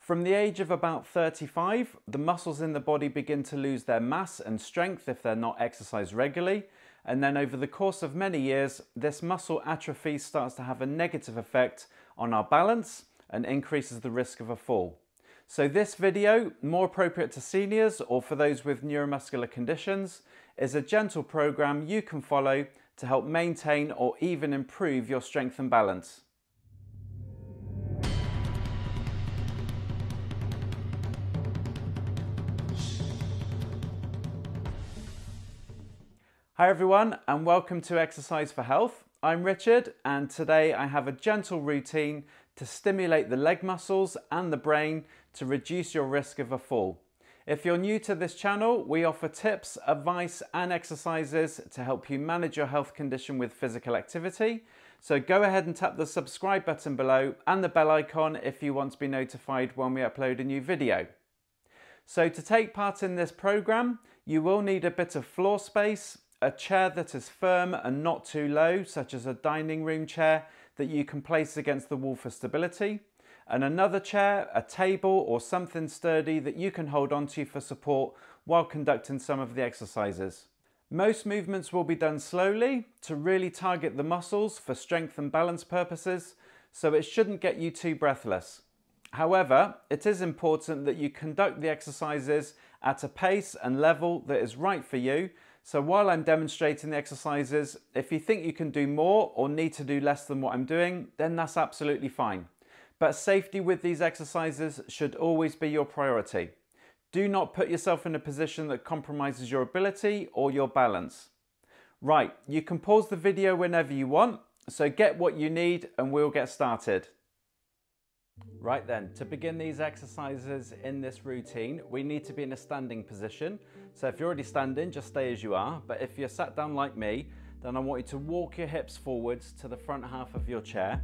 From the age of about 35, the muscles in the body begin to lose their mass and strength if they're not exercised regularly. And then over the course of many years, this muscle atrophy starts to have a negative effect on our balance and increases the risk of a fall. So this video, more appropriate to seniors or for those with neuromuscular conditions, is a gentle program you can follow to help maintain or even improve your strength and balance. Hi everyone, and welcome to Exercise for Health. I'm Richard, and today I have a gentle routine to stimulate the leg muscles and the brain to reduce your risk of a fall. If you're new to this channel, we offer tips, advice and exercises to help you manage your health condition with physical activity. So go ahead and tap the subscribe button below and the bell icon if you want to be notified when we upload a new video. So to take part in this program, you will need a bit of floor space, a chair that is firm and not too low, such as a dining room chair that you can place against the wall for stability, and another chair, a table or something sturdy that you can hold onto for support while conducting some of the exercises. Most movements will be done slowly to really target the muscles for strength and balance purposes, so it shouldn't get you too breathless. However, it is important that you conduct the exercises at a pace and level that is right for you. So while I'm demonstrating the exercises, if you think you can do more or need to do less than what I'm doing, then that's absolutely fine. But safety with these exercises should always be your priority. Do not put yourself in a position that compromises your ability or your balance. Right, you can pause the video whenever you want, so get what you need and we'll get started. Right then, to begin these exercises in this routine, we need to be in a standing position. So if you're already standing, just stay as you are. But if you're sat down like me, then I want you to walk your hips forwards to the front half of your chair.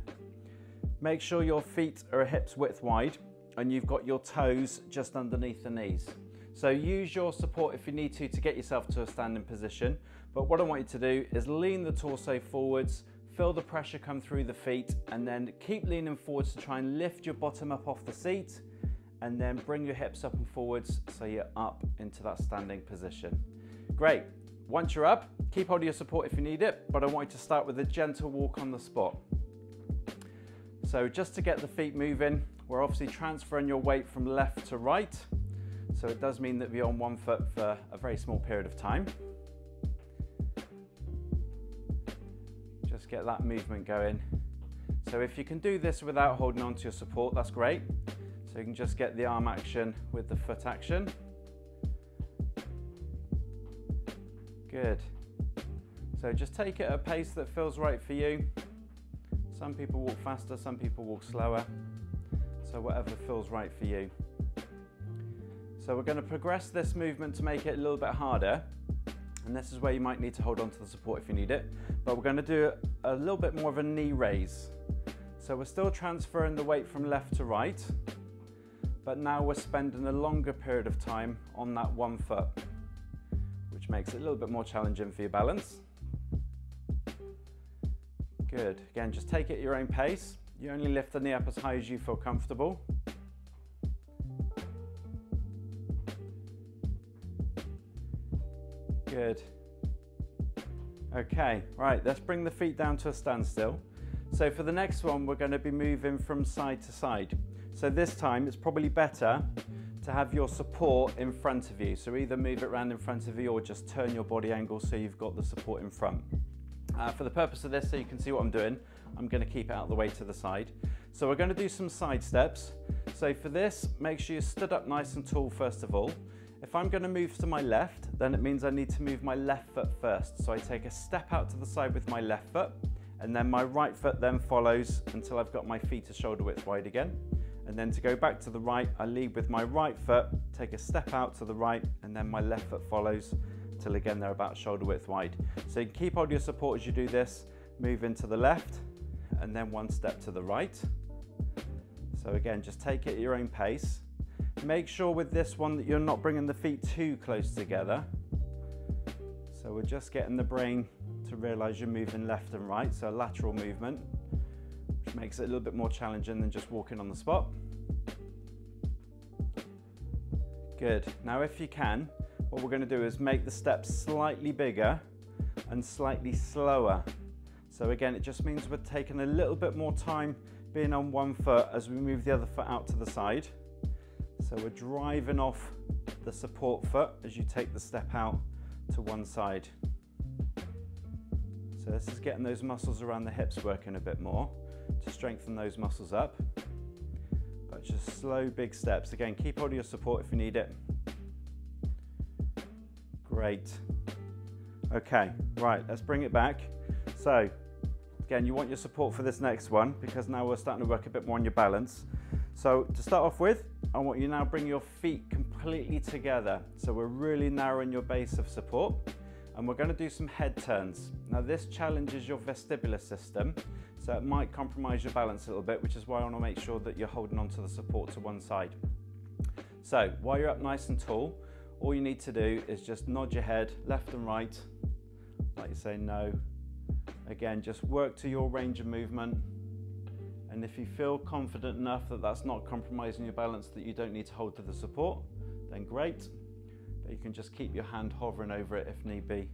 Make sure your feet are hips width wide and you've got your toes just underneath the knees. So use your support if you need to get yourself to a standing position. But what I want you to do is lean the torso forwards, feel the pressure come through the feet, and then keep leaning forwards to try and lift your bottom up off the seat, and then bring your hips up and forwards so you're up into that standing position. Great. Once you're up, keep hold of your support if you need it, but I want you to start with a gentle walk on the spot. So just to get the feet moving, we're obviously transferring your weight from left to right. So it does mean that you're on one foot for a very small period of time. Just get that movement going. So if you can do this without holding on to your support, that's great. So you can just get the arm action with the foot action. Good. So just take it at a pace that feels right for you. Some people walk faster, some people walk slower. So whatever feels right for you. So we're going to progress this movement to make it a little bit harder. And this is where you might need to hold on to the support if you need it. But we're going to do a little bit more of a knee raise. So we're still transferring the weight from left to right, but now we're spending a longer period of time on that one foot, which makes it a little bit more challenging for your balance. Good. Again, just take it at your own pace. You only lift the knee up as high as you feel comfortable. Good. Okay, right, let's bring the feet down to a standstill. So for the next one, we're going to be moving from side to side. So this time, it's probably better to have your support in front of you. So either move it around in front of you or just turn your body angle so you've got the support in front. For the purpose of this, so you can see what I'm doing, I'm going to keep it out of the way to the side. So we're going to do some side steps. So for this, make sure you stood up nice and tall first of all. If I'm going to move to my left, then it means I need to move my left foot first. So I take a step out to the side with my left foot, and then my right foot then follows until I've got my feet to shoulder width wide again. And then to go back to the right, I lead with my right foot, take a step out to the right, and then my left foot follows till again they're about shoulder width wide. So you can keep hold of your support as you do this, move into the left, and then one step to the right. So again, just take it at your own pace. Make sure with this one that you're not bringing the feet too close together. So we're just getting the brain to realize you're moving left and right, so a lateral movement, which makes it a little bit more challenging than just walking on the spot. Good. Now if you can, what we're going to do is make the steps slightly bigger and slightly slower. So again, it just means we're taking a little bit more time being on one foot as we move the other foot out to the side. So we're driving off the support foot as you take the step out to one side. So this is getting those muscles around the hips working a bit more to strengthen those muscles up. But just slow, big steps. Again, keep hold of your support if you need it. Great. Okay, right, let's bring it back. So again, you want your support for this next one because now we're starting to work a bit more on your balance. So to start off with, I want you now bring your feet completely together. So we're really narrowing your base of support and we're going to do some head turns. Now this challenges your vestibular system, so it might compromise your balance a little bit, which is why I want to make sure that you're holding onto the support to one side. So while you're up nice and tall, all you need to do is just nod your head left and right, like you say no. Again, just work to your range of movement. And if you feel confident enough that that's not compromising your balance, that you don't need to hold to the support, then great. But you can just keep your hand hovering over it if need be.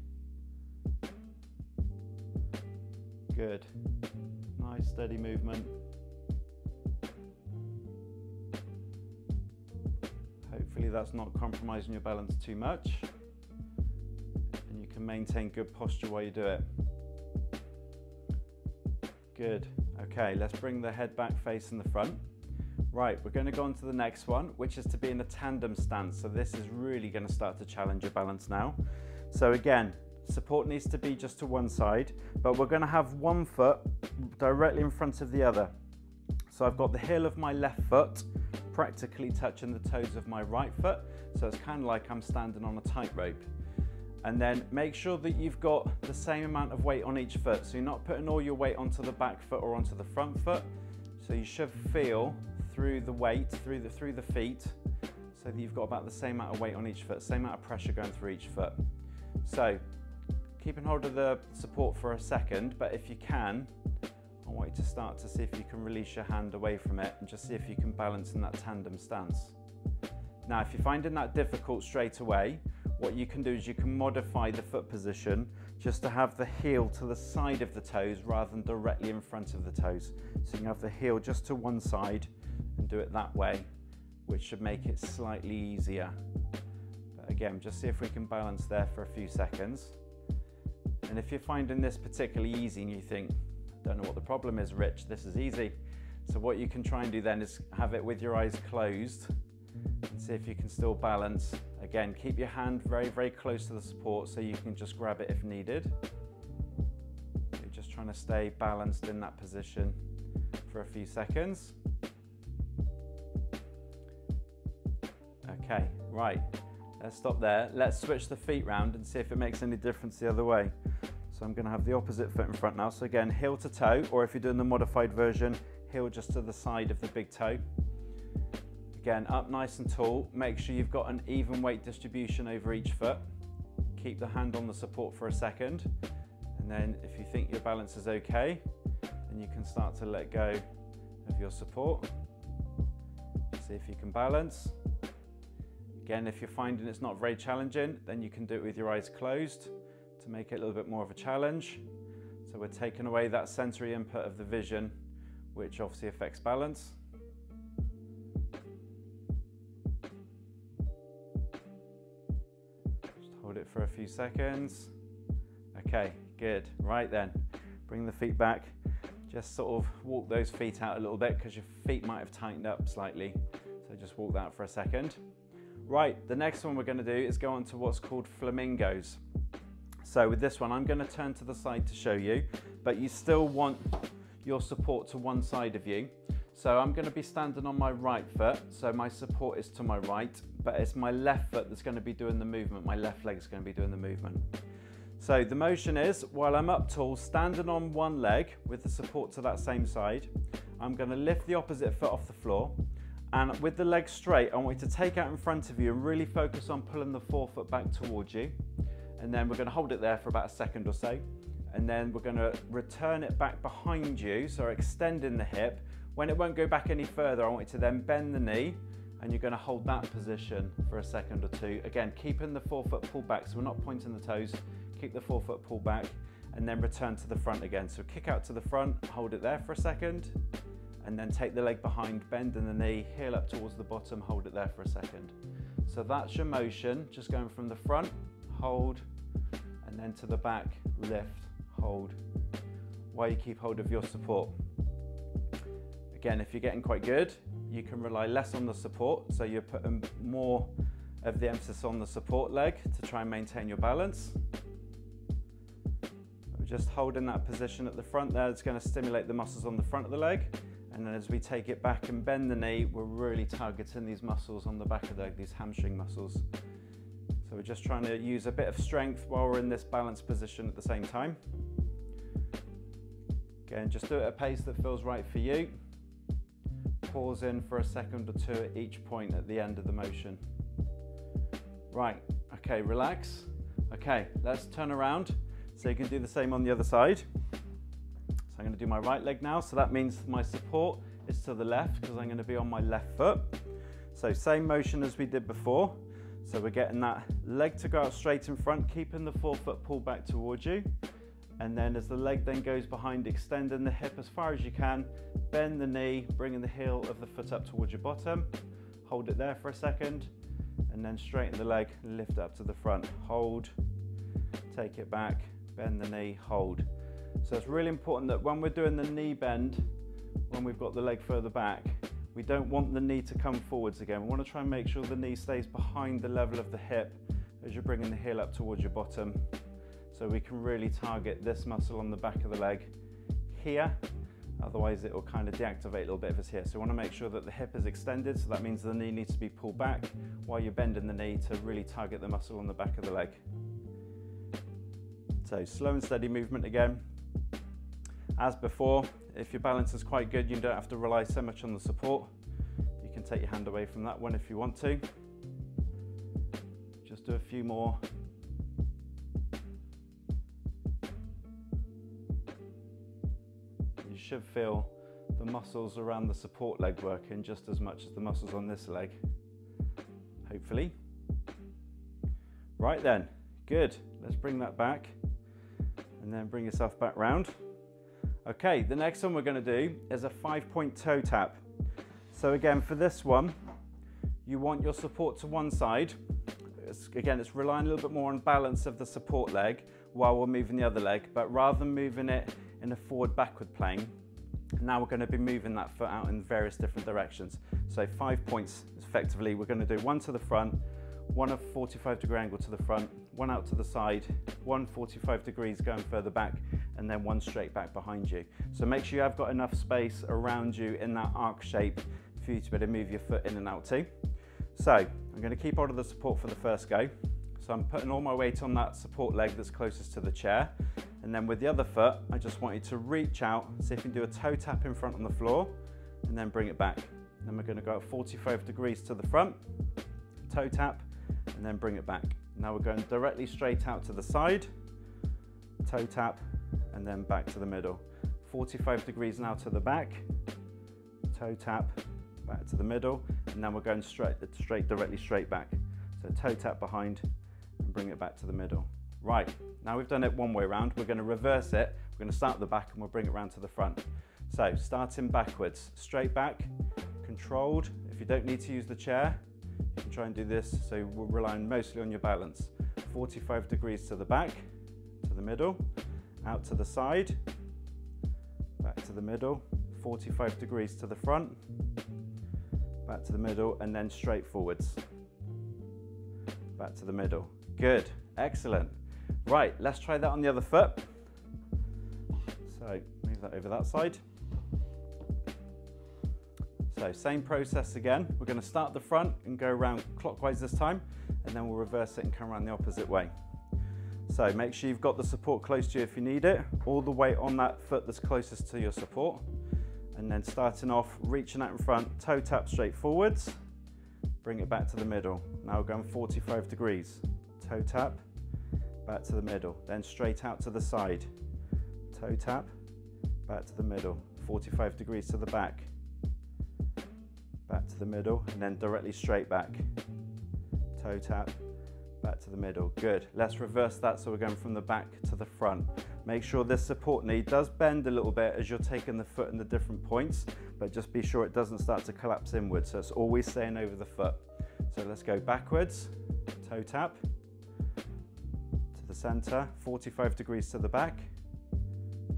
Good. Nice steady movement. Hopefully that's not compromising your balance too much. And you can maintain good posture while you do it. Good. Okay, let's bring the head back facing the front. Right, we're going to go on to the next one, which is to be in a tandem stance. So this is really going to start to challenge your balance now. So again, support needs to be just to one side, but we're going to have one foot directly in front of the other. So I've got the heel of my left foot practically touching the toes of my right foot. So it's kind of like I'm standing on a tightrope. And then make sure that you've got the same amount of weight on each foot. So you're not putting all your weight onto the back foot or onto the front foot. So you should feel through the weight, through the feet, so that you've got about the same amount of weight on each foot, same amount of pressure going through each foot. So keeping hold of the support for a second, but if you can, I want you to start to see if you can release your hand away from it and just see if you can balance in that tandem stance. Now, if you're finding that difficult straight away, what you can do is you can modify the foot position just to have the heel to the side of the toes rather than directly in front of the toes. So you can have the heel just to one side and do it that way, which should make it slightly easier. But again, just see if we can balance there for a few seconds. And if you're finding this particularly easy and you think, I don't know what the problem is, Rich, this is easy. So what you can try and do then is have it with your eyes closed and see if you can still balance. Again, keep your hand very, very close to the support so you can just grab it if needed. You're just trying to stay balanced in that position for a few seconds. Okay, right, let's stop there. Let's switch the feet round and see if it makes any difference the other way. So I'm going to have the opposite foot in front now. So again, heel to toe, or if you're doing the modified version, heel just to the side of the big toe. Again, up nice and tall. Make sure you've got an even weight distribution over each foot. Keep the hand on the support for a second. And then if you think your balance is okay, then you can start to let go of your support. See if you can balance. Again, if you're finding it's not very challenging, then you can do it with your eyes closed to make it a little bit more of a challenge. So we're taking away that sensory input of the vision, which obviously affects balance. Hold it for a few seconds. Okay, good. Right then, bring the feet back. Just sort of walk those feet out a little bit because your feet might have tightened up slightly. So just walk that for a second. Right, the next one we're going to do is go on to what's called Flamingos. So with this one, I'm going to turn to the side to show you, but you still want your support to one side of you. So I'm going to be standing on my right foot, so my support is to my right, but it's my left foot that's going to be doing the movement. My left leg is going to be doing the movement. So the motion is, while I'm up tall, standing on one leg with the support to that same side, I'm going to lift the opposite foot off the floor, and with the leg straight, I want you to take out in front of you and really focus on pulling the forefoot back towards you. And then we're going to hold it there for about a second or so. And then we're going to return it back behind you, so extending the hip. When it won't go back any further, I want you to then bend the knee and you're going to hold that position for a second or two. Again, keeping the forefoot pulled back, so we're not pointing the toes. Keep the forefoot pulled back and then return to the front again. So kick out to the front, hold it there for a second, and then take the leg behind, bend in the knee, heel up towards the bottom, hold it there for a second. So that's your motion, just going from the front, hold, and then to the back, lift, hold, while you keep hold of your support. Again, if you're getting quite good, you can rely less on the support, so you're putting more of the emphasis on the support leg to try and maintain your balance. We're just holding that position at the front there. It's going to stimulate the muscles on the front of the leg, and then as we take it back and bend the knee, we're really targeting these muscles on the back of the leg, these hamstring muscles. So we're just trying to use a bit of strength while we're in this balanced position at the same time. Again, just do it at a pace that feels right for you. Pause in for a second or two at each point at the end of the motion. Right, okay, relax. Okay, let's turn around so you can do the same on the other side. So I'm going to do my right leg now, so that means my support is to the left because I'm going to be on my left foot. So same motion as we did before. So we're getting that leg to go out straight in front, keeping the forefoot pulled back towards you. And then as the leg then goes behind, extending the hip as far as you can, bend the knee, bringing the heel of the foot up towards your bottom, hold it there for a second, and then straighten the leg, lift up to the front, hold, take it back, bend the knee, hold. So it's really important that when we're doing the knee bend, when we've got the leg further back, we don't want the knee to come forwards again. We want to try and make sure the knee stays behind the level of the hip as you're bringing the heel up towards your bottom. So we can really target this muscle on the back of the leg here, otherwise it will kind of deactivate a little bit if it's here. So we want to make sure that the hip is extended, so that means the knee needs to be pulled back while you're bending the knee to really target the muscle on the back of the leg. So slow and steady movement again. As before, if your balance is quite good, you don't have to rely so much on the support. You can take your hand away from that one if you want to. Just do a few more. You should feel the muscles around the support leg working just as much as the muscles on this leg, hopefully. Right then, good. Let's bring that back and then bring yourself back round. Okay, the next one we're going to do is a 5-point toe tap. So again, for this one, you want your support to one side. Again, it's relying a little bit more on balance of the support leg while we're moving the other leg, but rather than moving it in a forward-backward plane, now we're going to be moving that foot out in various different directions. So 5 points, effectively, we're going to do one to the front, one at 45-degree angle to the front, one out to the side, one 45 degrees going further back, and then one straight back behind you. So make sure you have got enough space around you in that arc shape for you to be able to move your foot in and out too. So I'm going to keep hold of the support for the first go. So I'm putting all my weight on that support leg that's closest to the chair. And then with the other foot, I just want you to reach out, see if you can do a toe tap in front on the floor, and then bring it back. Then we're going to go at 45 degrees to the front, toe tap, and then bring it back. Now we're going directly straight out to the side, toe tap, and then back to the middle. 45 degrees now to the back, toe tap, back to the middle, and then we're going directly straight back. So toe tap behind, and bring it back to the middle. Right, now we've done it one way around, we're going to reverse it. We're going to start at the back and we'll bring it around to the front. So starting backwards, straight back, controlled. If you don't need to use the chair, you can try and do this. So we're relying mostly on your balance. 45 degrees to the back, to the middle, out to the side, back to the middle, 45 degrees to the front, back to the middle, and then straight forwards, back to the middle. Good, excellent. Right, let's try that on the other foot. So move that over that side. So same process again. We're going to start at the front and go around clockwise this time, and then we'll reverse it and come around the opposite way. So make sure you've got the support close to you if you need it, all the weight on that foot that's closest to your support. And then starting off, reaching out in front, toe tap straight forwards, bring it back to the middle. Now we're going 45 degrees, toe tap, back to the middle, then straight out to the side, toe tap, back to the middle, 45 degrees to the back to the middle, and then directly straight back. Toe tap, back to the middle. Good. Let's reverse that, so we're going from the back to the front. Make sure this support knee does bend a little bit as you're taking the foot in the different points, but just be sure it doesn't start to collapse inwards, so it's always staying over the foot. So let's go backwards, toe tap, to the center, 45 degrees to the back,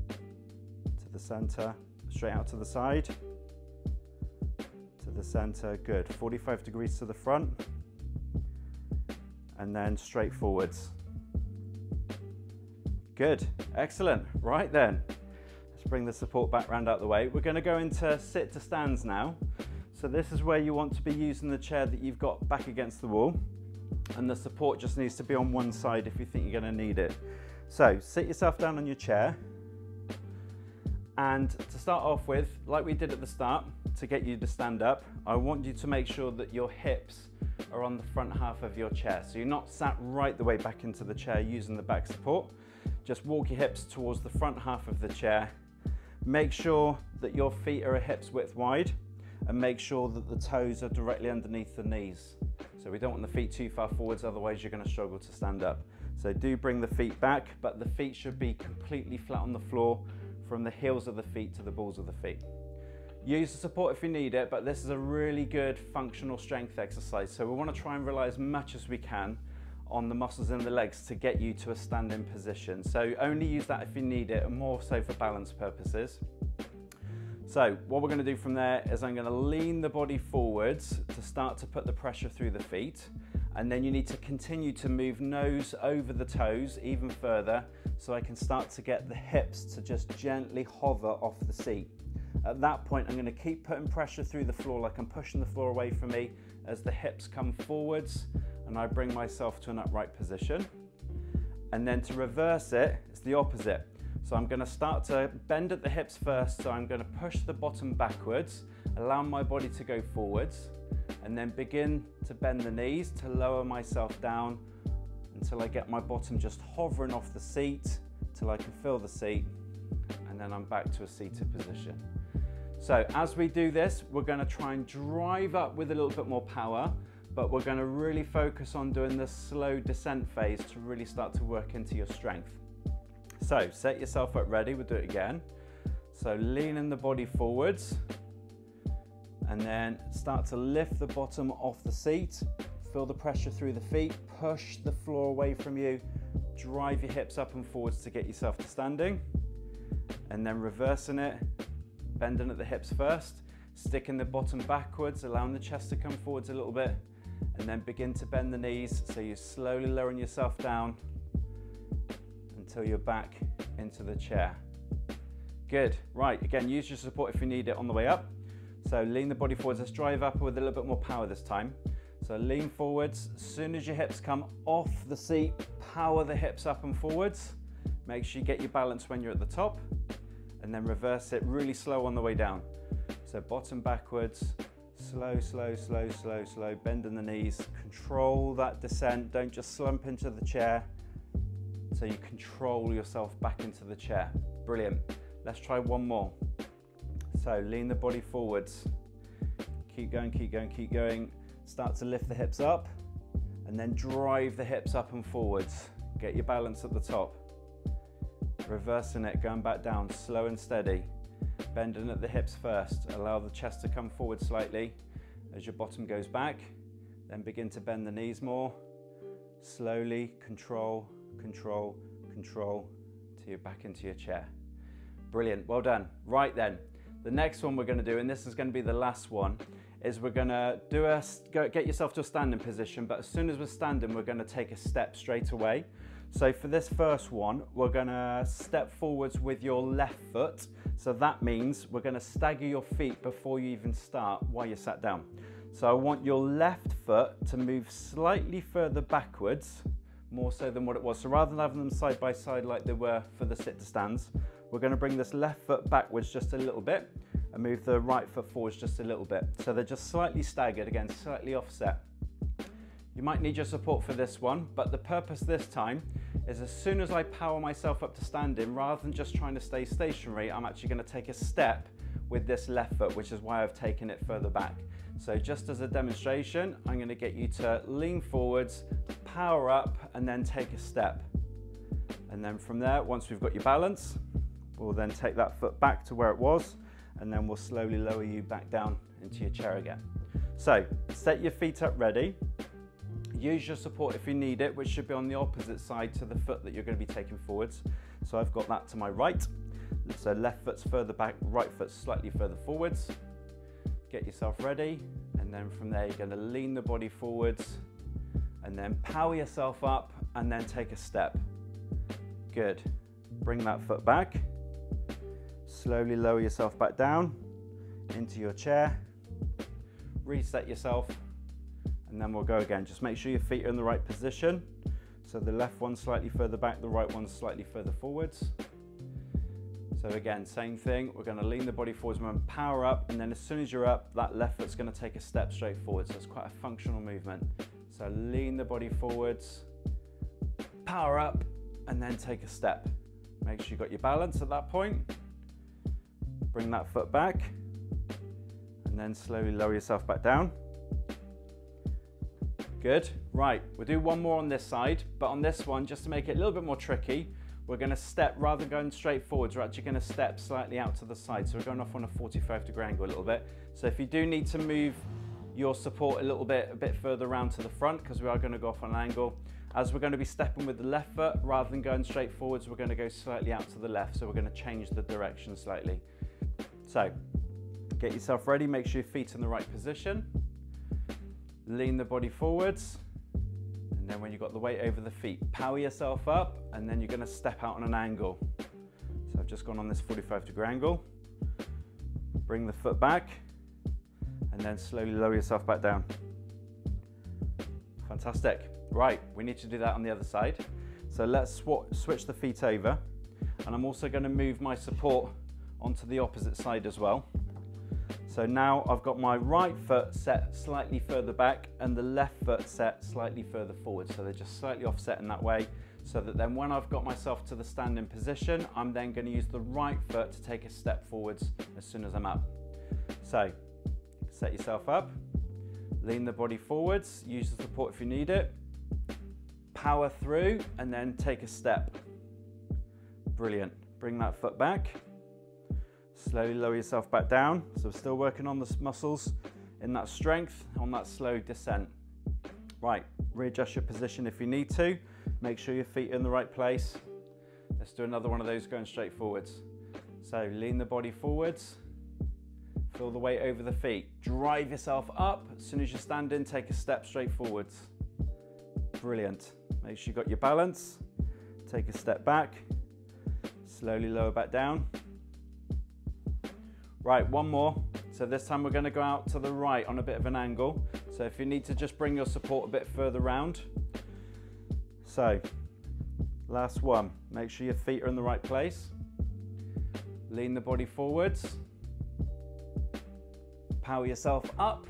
to the center, straight out to the side, to the center, good. 45 degrees to the front, and then straight forwards. Good, excellent. Right then, let's bring the support back round out the way. We're going to go into sit to stands now. So this is where you want to be using the chair that you've got back against the wall, and the support just needs to be on one side if you think you're going to need it. So sit yourself down on your chair, and to start off with, like we did at the start, to get you to stand up, I want you to make sure that your hips are on the front half of your chair. So you're not sat right the way back into the chair using the back support. Just walk your hips towards the front half of the chair. Make sure that your feet are a hips width wide, and make sure that the toes are directly underneath the knees. So we don't want the feet too far forwards, otherwise you're going to struggle to stand up. So do bring the feet back, but the feet should be completely flat on the floor from the heels of the feet to the balls of the feet. Use the support if you need it, but this is a really good functional strength exercise. So we want to try and rely as much as we can on the muscles in the legs to get you to a standing position. So only use that if you need it, and more so for balance purposes. So what we're going to do from there is I'm going to lean the body forwards to start to put the pressure through the feet, and then you need to continue to move nose over the toes even further, so I can start to get the hips to just gently hover off the seat. At that point, I'm going to keep putting pressure through the floor, like I'm pushing the floor away from me as the hips come forwards and I bring myself to an upright position. And then to reverse it, it's the opposite. So I'm going to start to bend at the hips first, so I'm going to push the bottom backwards, allow my body to go forwards, and then begin to bend the knees to lower myself down until I get my bottom just hovering off the seat, till I can feel the seat, and then I'm back to a seated position. So as we do this, we're going to try and drive up with a little bit more power, but we're going to really focus on doing the slow descent phase to really start to work into your strength. So set yourself up ready, we'll do it again. So leaning the body forwards, and then start to lift the bottom off the seat, feel the pressure through the feet, push the floor away from you, drive your hips up and forwards to get yourself to standing, and then reversing it, bending at the hips first, sticking the bottom backwards, allowing the chest to come forwards a little bit, and then begin to bend the knees, so you're slowly lowering yourself down until you're back into the chair. Good. Right, again, use your support if you need it on the way up. So lean the body forwards. Let's drive up with a little bit more power this time. So lean forwards. As soon as your hips come off the seat, power the hips up and forwards. Make sure you get your balance when you're at the top, and then reverse it really slow on the way down. So bottom backwards, slow, slow, slow, slow, slow, bending the knees. Control that descent. Don't just slump into the chair. So you control yourself back into the chair. Brilliant. Let's try one more. So lean the body forwards. Keep going, keep going, keep going. Start to lift the hips up, and then drive the hips up and forwards. Get your balance at the top. Reversing it, going back down, slow and steady. Bending at the hips first. Allow the chest to come forward slightly as your bottom goes back. Then begin to bend the knees more. Slowly, control, control, control, till you're back into your chair. Brilliant, well done. Right then, the next one we're going to do, and this is going to be the last one, is we're going to get yourself to a standing position, but as soon as we're standing, we're going to take a step straight away. So for this first one, we're going to step forwards with your left foot. So that means we're going to stagger your feet before you even start while you're sat down. So I want your left foot to move slightly further backwards, more so than what it was. So rather than having them side by side like they were for the sit to stands, we're going to bring this left foot backwards just a little bit and move the right foot forwards just a little bit. So they're just slightly staggered, again, slightly offset. You might need your support for this one, but the purpose this time is as soon as I power myself up to standing, rather than just trying to stay stationary, I'm actually going to take a step with this left foot, which is why I've taken it further back. So just as a demonstration, I'm going to get you to lean forwards, power up, and then take a step. And then from there, once we've got your balance, we'll then take that foot back to where it was, and then we'll slowly lower you back down into your chair again. So set your feet up ready. Use your support if you need it, which should be on the opposite side to the foot that you're going to be taking forwards. So I've got that to my right. So left foot's further back, right foot's slightly further forwards. Get yourself ready, and then from there you're going to lean the body forwards, and then power yourself up, and then take a step. Good. Bring that foot back. Slowly lower yourself back down into your chair. Reset yourself, and then we'll go again. Just make sure your feet are in the right position. So the left one's slightly further back, the right one's slightly further forwards. So again, same thing. We're going to lean the body forwards, we're going to power up, and then as soon as you're up, that left foot's going to take a step straight forward. So it's quite a functional movement. So lean the body forwards, power up, and then take a step. Make sure you've got your balance at that point. Bring that foot back, and then slowly lower yourself back down. Good. Right, we'll do one more on this side, but on this one, just to make it a little bit more tricky, we're going to step, rather than going straight forwards, we're actually going to step slightly out to the side. So we're going off on a 45-degree angle a little bit. So if you do need to move your support a bit further around to the front, because we are going to go off on an angle, as we're going to be stepping with the left foot, rather than going straight forwards, we're going to go slightly out to the left. So we're going to change the direction slightly. So get yourself ready, make sure your feet are in the right position. Lean the body forwards. And then when you've got the weight over the feet, power yourself up, and then you're going to step out on an angle. So I've just gone on this 45-degree angle. Bring the foot back, and then slowly lower yourself back down. Fantastic. Right, we need to do that on the other side. So let's switch the feet over, and I'm also going to move my support onto the opposite side as well. So now I've got my right foot set slightly further back and the left foot set slightly further forward. So they're just slightly offset in that way, so that then when I've got myself to the standing position, I'm then going to use the right foot to take a step forwards as soon as I'm up. So set yourself up, lean the body forwards, use the support if you need it, power through, and then take a step. Brilliant. Bring that foot back. Slowly lower yourself back down. So we're still working on the muscles in that strength on that slow descent. Right, readjust your position if you need to. Make sure your feet are in the right place. Let's do another one of those going straight forwards. So lean the body forwards. Feel the weight over the feet. Drive yourself up. As soon as you're standing, take a step straight forwards. Brilliant. Make sure you've got your balance. Take a step back. Slowly lower back down. Right, one more. So this time we're going to go out to the right on a bit of an angle. So if you need to just bring your support a bit further round. So last one, make sure your feet are in the right place. Lean the body forwards. Power yourself up,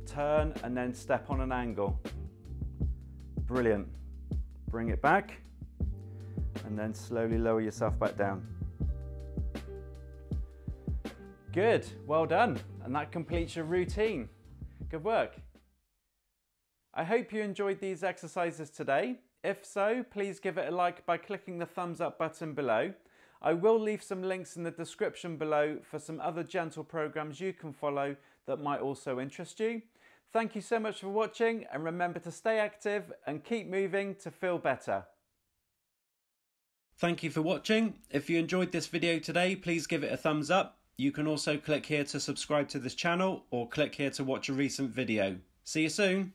turn, and then step on an angle. Brilliant. Bring it back, and then slowly lower yourself back down. Good, well done. And that completes your routine. Good work. I hope you enjoyed these exercises today. If so, please give it a like by clicking the thumbs up button below. I will leave some links in the description below for some other gentle programs you can follow that might also interest you. Thank you so much for watching, and remember to stay active and keep moving to feel better. Thank you for watching. If you enjoyed this video today, please give it a thumbs up. You can also click here to subscribe to this channel, or click here to watch a recent video. See you soon.